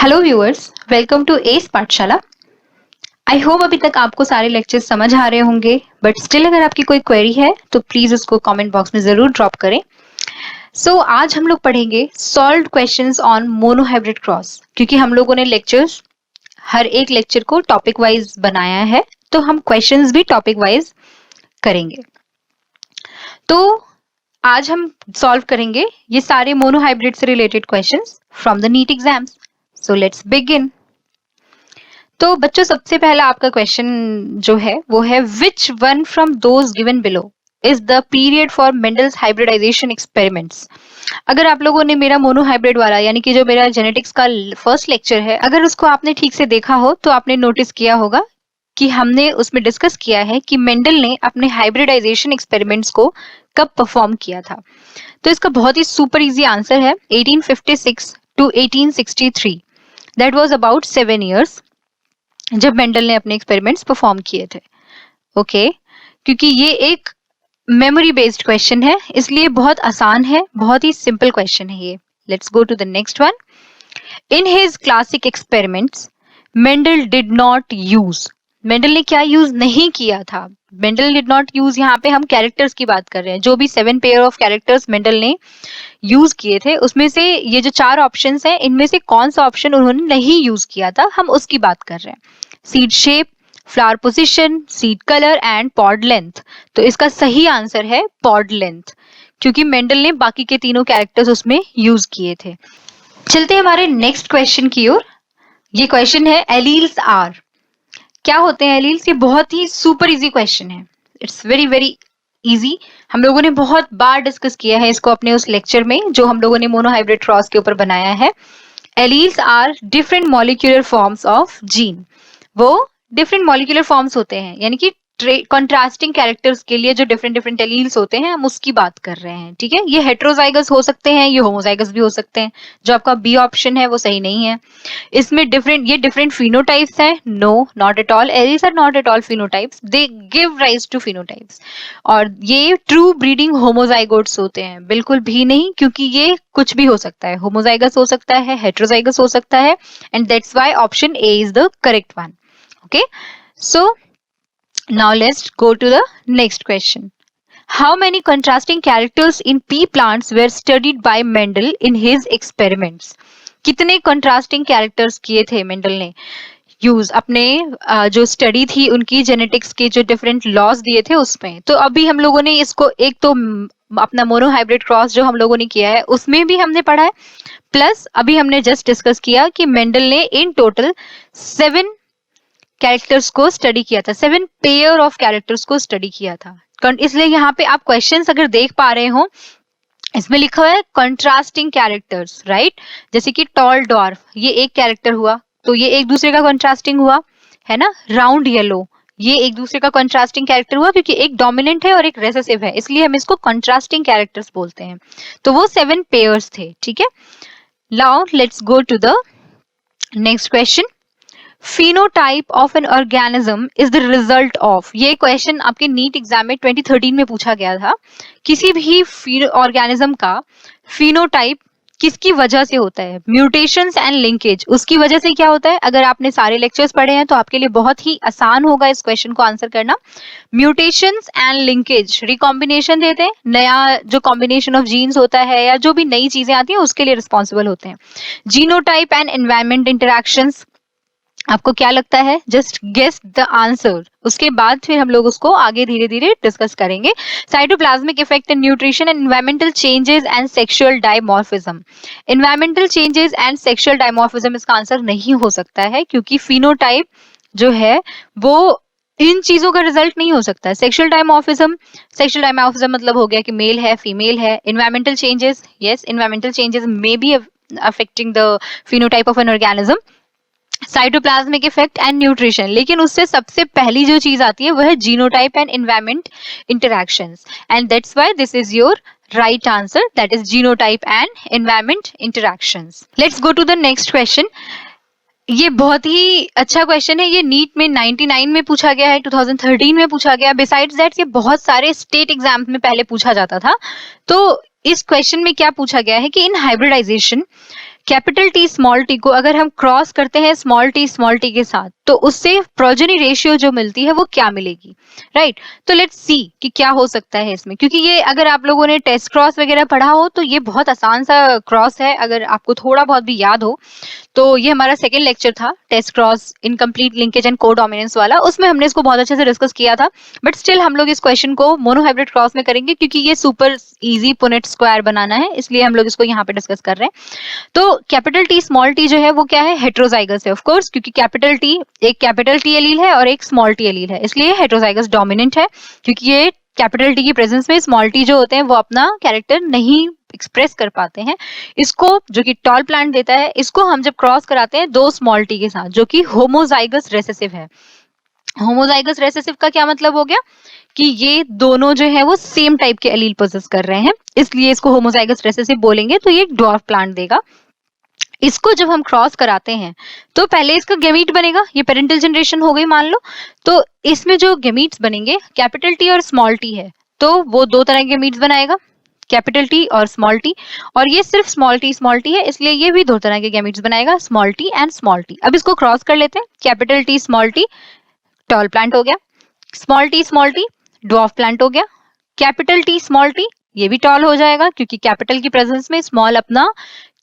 Hello viewers, welcome to S Pathshala. I hope अभी तक आपको सारे लेक्चर्स समझ आ रहे होंगे, बट स्टिल अगर आपकी कोई क्वेरी है तो प्लीज उसको कमेंट बॉक्स में जरूर ड्रॉप करें। आज हम लोग पढ़ेंगे solved questions on monohybrid cross, क्योंकि हम लोगों ने लेक्चर्स हर एक लेक्चर को टॉपिक वाइज बनाया है, तो हम क्वेश्चंस भी टॉपिक वाइज करेंगे। तो आज हम सॉल्व करेंगे ये सारे मोनोहाइब्रिड से related questions from the NEET exams. So let's begin. तो बच्चों, सबसे पहला आपका क्वेश्चन जो है वो है which one from those given below is the period for Mendel's hybridization experiments. अगर आप लोगों ने मेरा मोनोहाइब्रिड वाला यानी कि जो मेरा जेनेटिक्स का फर्स्ट लेक्चर है, अगर उसको आपने ठीक से देखा हो तो आपने नोटिस किया होगा कि हमने उसमें डिस्कस किया है कि मेंडल ने अपने हाइब्रिडाइजेशन एक्सपेरिमेंट्स को कब परफॉर्म किया था। तो इसका बहुत ही सुपर इजी आंसर है 1856 to 1863। That was about 7 years जब मेंडल ने अपने एक्सपेरिमेंट्स परफॉर्म किए थे। ओके, क्योंकि ये एक मेमोरी बेस्ड क्वेश्चन है इसलिए बहुत आसान है, बहुत ही सिंपल क्वेश्चन है ये। Let's go to the next one. In his classic experiments Mendel did not use. Mendel ने क्या यूज नहीं किया था? मेंडल डिड नॉट यूज, यहाँ पे हम कैरेक्टर्स की बात कर रहे हैं। जो भी 7 पेयर ऑफ कैरेक्टर्स मेंडल ने यूज किए थे उसमें से ये जो 4 ऑप्शंस हैं इनमें से कौन सा ऑप्शन उन्होंने नहीं यूज किया था, हम उसकी बात कर रहे हैं। Seed shape, flower position, seed colour and pod length. तो इसका सही आंसर है पॉड लेंथ, क्योंकि मेंडल ने बाकी के तीनों कैरेक्टर्स उसमें यूज किए थे। चलते हैं हमारे नेक्स्ट क्वेश्चन की ओर। ये क्वेश्चन है एलील्स आर। क्या होते हैं एलील्स? ये बहुत ही सुपर इजी क्वेश्चन है। It's very very easy. हम लोगों ने बहुत बार डिस्कस किया है इसको अपने उस लेक्चर में जो हम लोगों ने मोनोहाइब्रिड क्रॉस के ऊपर बनाया है। Alleles are different molecular forms of gene. वो डिफरेंट मॉलिक्यूलर फॉर्म्स होते हैं, यानी कि कंट्रास्टिंग कैरेक्टर्स के लिए जो डिफरेंट डिफरेंट एलील्स होते हैं हम उसकी बात कर रहे हैं। ठीक है, ये हेट्रोजाइगस हो सकते हैं, ये होमोजाइगस भी हो सकते हैं। जो आपका बी ऑप्शन है वो सही नहीं है। इसमें डिफरेंट फिनोटाइप्स हैं। No, not at all. Alleles are not at all phenotypes, they give rise to phenotypes. और ये ट्रू ब्रीडिंग होमोजाइगोट्स होते हैं? बिल्कुल भी नहीं, क्योंकि ये कुछ भी हो सकता है। होमोजाइगस हो सकता है, हेट्रोजाइगस हो सकता है, and that's why option A is the correct one. Okay, so now let's go to the next question. How many contrasting characters in pea plants were studied by Mendel in his experiments? कितने contrasting characters किए थे Mendel ने use अपने जो study थी उनकी genetics के जो डिफरेंट लॉज दिए थे उसमें। तो अभी हम लोगों ने इसको एक तो अपना मोनोहाइब्रिड क्रॉस जो हम लोगों ने किया है उसमें भी हमने पढ़ा है, प्लस अभी हमने जस्ट डिस्कस किया कि मेंडल ने इन टोटल 7 कैरेक्टर्स को स्टडी किया था, 7 पेयर ऑफ कैरेक्टर्स को स्टडी किया था। इसलिए यहाँ पे आप क्वेश्चंस अगर देख पा रहे हो, इसमें लिखा हुआ है कंट्रास्टिंग कैरेक्टर्स, राइट? जैसे कि टॉल डॉर्फ, ये एक कैरेक्टर हुआ, तो ये एक दूसरे का कंट्रास्टिंग हुआ, है ना? राउंड येलो, ये एक दूसरे का कंट्रास्टिंग कैरेक्टर हुआ, क्योंकि एक डोमिनेंट है और एक रेसेसिव है, इसलिए हम इसको कंट्रास्टिंग कैरेक्टर्स बोलते हैं। तो वो 7 पेयर्स थे। ठीक है, now let's go to the next question. phenotype of an organism is the result of। ये क्वेश्चन आपके नीट एग्जाम में 2013 में पूछा गया था। किसी भी ऑर्गेनिज्म का फिनोटाइप किसकी वजह से होता है? म्यूटेशंस एंड लिंकेज, उसकी वजह से क्या होता है? अगर आपने सारे लेक्चर्स पढ़े हैं तो आपके लिए बहुत ही आसान होगा इस क्वेश्चन को आंसर करना। म्यूटेशंस एंड लिंकेज रिकॉम्बिनेशन देते हैं, नया जो कॉम्बिनेशन ऑफ जीन्स होता है या जो भी नई चीजें आती हैं उसके लिए रिस्पॉन्सिबल होते हैं। जीनोटाइप एंड एनवायरमेंट इंटरैक्शंस, आपको क्या लगता है? जस्ट गेस द आंसर, उसके बाद फिर हम लोग उसको आगे धीरे धीरे डिस्कस करेंगे। Cytoplasmic effect in nutrition and environmental changes and sexual dimorphism. Environmental changes and sexual dimorphism इसका आंसर नहीं हो सकता है, क्योंकि फिनोटाइप जो है वो इन चीजों का रिजल्ट नहीं हो सकता है। सेक्सुअल डायमॉर्फिज्म मतलब हो गया कि मेल है, फीमेल है। Environmental changes, yes, environmental changes may be affecting the phenotype of an organism. Cytoplasmic effect and nutrition, लेकिन उससे सबसे पहली जो चीज आती है वह है genotype and environment interactions, and that's why this is your right answer, that is genotype and environment interactions. Let's go to the next question. ये बहुत ही अच्छा क्वेश्चन है। ये नीट में 99 में पूछा गया है, 2013 में पूछा गया। बिसाइड्स दैट ये बहुत सारे स्टेट एग्जाम में पहले पूछा जाता था। तो इस क्वेश्चन में क्या पूछा गया है कि इन hybridization capital T small T को अगर हम क्रॉस करते हैं स्मॉल टी के साथ, तो उससे प्रोजेनी रेशियो जो मिलती है वो क्या मिलेगी, राइट? तो लेट्स सी कि क्या हो सकता है इसमें, क्योंकि ये अगर आप लोगों ने टेस्ट क्रॉस वगैरह पढ़ा हो तो ये बहुत आसान सा क्रॉस है, अगर आपको थोड़ा बहुत भी याद हो। तो ये हमारा सेकंड लेक्चर था, test cross incomplete linkage and codominance वाला, उसमें हमने इसको बहुत अच्छे से डिस्कस किया था। बट स्टिल हम लोग इस क्वेश्चन को मोनोहाइब्रिड क्रॉस में करेंगे, क्योंकि ये सुपर इजी पुनेट स्क्वायर बनाना है, इसलिए हम लोग इसको यहाँ पे डिस्कस कर रहे हैं। तो कैपिटल टी स्मॉल टी जो है वो क्या है, हेट्रोजाइगस है ऑफ कोर्स, क्योंकि कैपिटल टी एक कैपिटल टी एलील है और एक स्मॉल टी एलील है, इसलिए हेट्रोजाइगस डोमिनेंट है, क्योंकि ये कैपिटल टी की प्रेजेंस में स्मॉल टी जो होते हैं वो अपना कैरेक्टर नहीं एक्सप्रेस कर पाते हैं। इसको जो कि टॉल प्लांट देता है, इसको हम जब क्रॉस कराते हैं दो स्मॉल टी के साथ, जो कि होमोजाइगस रेसेसिव है। होमोजाइगस रेसेसिव का क्या मतलब हो गया कि ये दोनों जो है वो सेम टाइप के एलील पोजेस कर रहे हैं, इसलिए इसको होमोजाइगस रेसेसिव बोलेंगे। तो ये ड्वार्फ प्लांट देगा। इसको जब हम क्रॉस कराते हैं तो पहले इसका गेमीट बनेगा, ये पेरेंटल जनरेशन हो गई मान लो। तो इसमें जो गेमीट्स बनेंगे, कैपिटल टी और स्मॉल टी है, तो वो दो तरह के गेमीट्स बनाएगा, कैपिटल टी और स्मॉल टी। और ये सिर्फ स्मॉल टी है, इसलिए ये भी दो तरह के गेमीट्स बनाएगा, small T and small T. अब इसको क्रॉस कर लेते हैं, capital T small T tall plant हो गया, स्मॉल टी ड्वार्फ प्लांट हो गया, कैपिटल टी स्मॉल टी ये भी टॉल हो जाएगा, क्योंकि कैपिटल की प्रेजेंस में स्मॉल अपना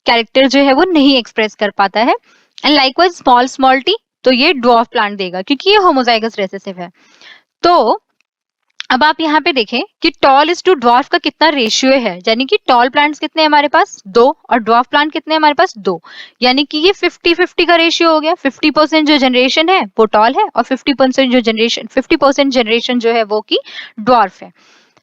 कैरेक्टर जो है वो नहीं एक्सप्रेस कर पाता है। एंड लाइकवाइज स्मॉल टी, तो ये ड्वार्फ प्लांट देगा, क्योंकि ये होमोजाइगस रेसेसिव है। तो अब आप यहाँ पे देखें कि टॉल इज टू ड्वार्फ का कितना रेशियो है, यानी कि टॉल प्लांट्स कितने हमारे पास, 2, और ड्वार्फ प्लांट कितने हमारे पास, 2, यानी कि ये 50-50 का रेशियो हो गया। 50% जो जनरेशन है वो टॉल है, और 50% जनरेशन जो है वो की ड्वार्फ है।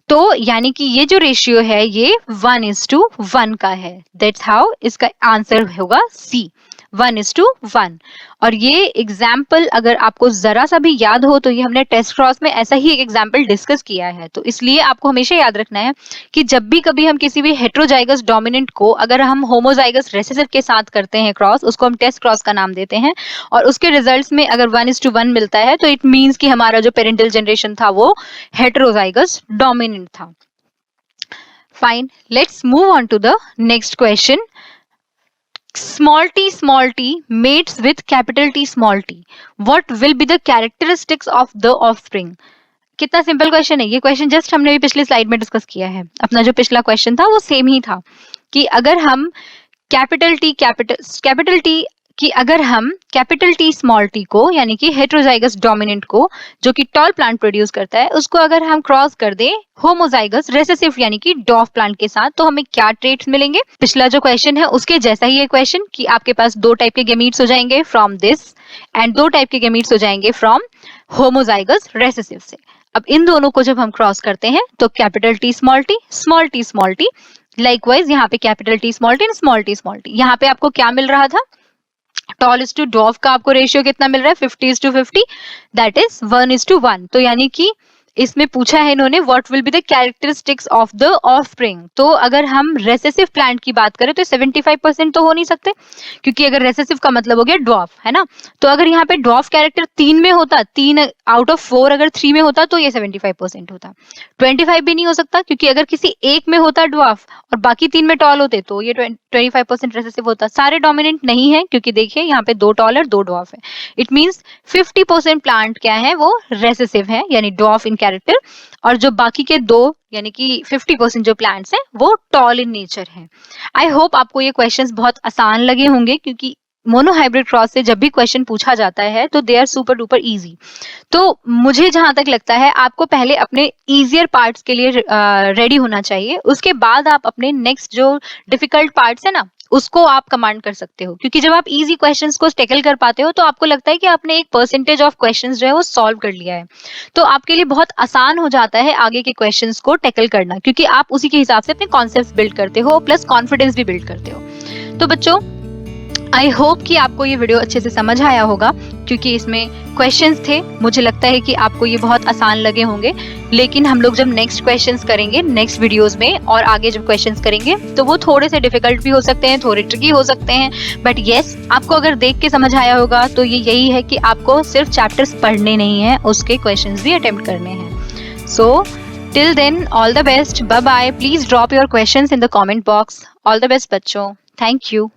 तो यानी कि ये जो रेशियो है ये 1:1 का है। दैट्स हाउ इसका आंसर होगा सी, 1:1। और ये एग्जाम्पल अगर आपको जरा सा भी याद हो तो ये हमने टेस्ट क्रॉस में ऐसा ही एक एग्जाम्पल डिस्कस किया है। तो इसलिए आपको हमेशा याद रखना है कि जब भी कभी हम किसी भी हेट्रोजाइगस डोमिनेंट को अगर हम होमोजाइगस रेसेसिव के साथ करते हैं क्रॉस, उसको हम टेस्ट क्रॉस का नाम देते हैं, और उसके रिजल्ट्स में अगर 1:1 मिलता है तो इट मीन्स कि हमारा जो पेरेंटल जनरेशन था वो हेट्रोजाइगस डोमिनेंट था। Fine, let's move on to the next question. small t mates with capital T small t, what will be the characteristics of the offspring? कितना सिंपल क्वेश्चन है ये। Question just हमने भी पिछली slide में discuss किया है, अपना जो पिछला क्वेश्चन था वो सेम ही था कि अगर हम कैपिटल टी कि अगर हम कैपिटल टी स्मॉल टी को, यानी कि हेट्रोजाइगस डोमिनेंट को जो कि टॉल प्लांट प्रोड्यूस करता है, उसको अगर हम क्रॉस कर दें होमोजाइगस रेसेसिव यानी कि डॉफ प्लांट के साथ, तो हमें क्या ट्रेट्स मिलेंगे। पिछला जो क्वेश्चन है उसके जैसा ही है क्वेश्चन कि आपके पास दो टाइप के गेमीट्स हो जाएंगे फ्रॉम दिस, एंड दो टाइप के गेमीट्स हो जाएंगे फ्रॉम होमोजाइगस रेसेसिव से। अब इन दोनों को जब हम क्रॉस करते हैं तो capital T small T, likewise यहाँ पे कैपिटल टी स्मॉल टी, यहाँ पे आपको क्या मिल रहा था, टॉल इज टू डॉफ का आपको रेशियो कितना मिल रहा है, 50:50, दैट इज 1:1। तो यानी कि इसमें पूछा है इन्होंने what will be the characteristics of the offspring. तो अगर हम रेसेसिव प्लांट की बात करें तो 75% तो हो नहीं सकते, क्योंकि अगर रेसेसिव का मतलब हो गया ड्वार्फ, है ना। तो अगर यहाँ पे ड्वार्फ कैरेक्टर 3 में होता, 3 आउट ऑफ 4 अगर 3 में होता तो ये 75% होता। 25 भी नहीं हो सकता, क्योंकि अगर किसी एक में होता ड्वार्फ और बाकी 3 में टॉल होते तो ये 25% रेसेसिव होता। सारे डोमिनेंट नहीं है, क्योंकि देखिए यहाँ पे 2 टॉल और 2 ड्वार्फ है। इट मीन्स 50% प्लांट क्या है वो रेसेसिव है, यानी ड्वार्फ इन कैरेक्टर, और जो बाकी के 2 यानी कि 50% जो प्लांट्स हैं वो टॉल इन नेचर है। आई होप आपको ये क्वेश्चंस बहुत आसान लगे होंगे, क्योंकि मोनोहाइब्रिड क्रॉस से जब भी क्वेश्चन पूछा जाता है तो they are super duper easy. तो मुझे जहां तक लगता है आपको पहले अपने इजियर पार्ट्स के लिए रेडी होना चाहिए, उसके बाद आप अपने नेक्स्ट जो डिफिकल्ट पार्ट्स है ना उसको आप कमांड कर सकते हो, क्योंकि जब आप इजी क्वेश्चंस को टैकल कर पाते हो तो आपको लगता है कि आपने एक परसेंटेज ऑफ क्वेश्चंस जो है वो सॉल्व कर लिया है, तो आपके लिए बहुत आसान हो जाता है आगे के क्वेश्चंस को टैकल करना, क्योंकि आप उसी के हिसाब से अपने कॉन्सेप्ट्स बिल्ड करते हो प्लस कॉन्फिडेंस भी बिल्ड करते हो। तो बच्चों आई होप कि आपको ये वीडियो अच्छे से समझ आया होगा, क्योंकि इसमें क्वेश्चंस थे, मुझे लगता है कि आपको ये बहुत आसान लगे होंगे। लेकिन हम लोग जब नेक्स्ट क्वेश्चंस करेंगे नेक्स्ट वीडियोस में और आगे जब क्वेश्चंस करेंगे तो वो थोड़े से डिफिकल्ट भी हो सकते हैं, थोड़े ट्रिकी हो सकते हैं, बट यस आपको अगर देख के समझ आया होगा तो ये यही है कि आपको सिर्फ चैप्टर्स पढ़ने नहीं है, उसके क्वेश्चंस भी अटेम्प्ट करने हैं। So till then all the best, bye bye. Please drop your questions in the comment box. All the best बच्चों, थैंक यू।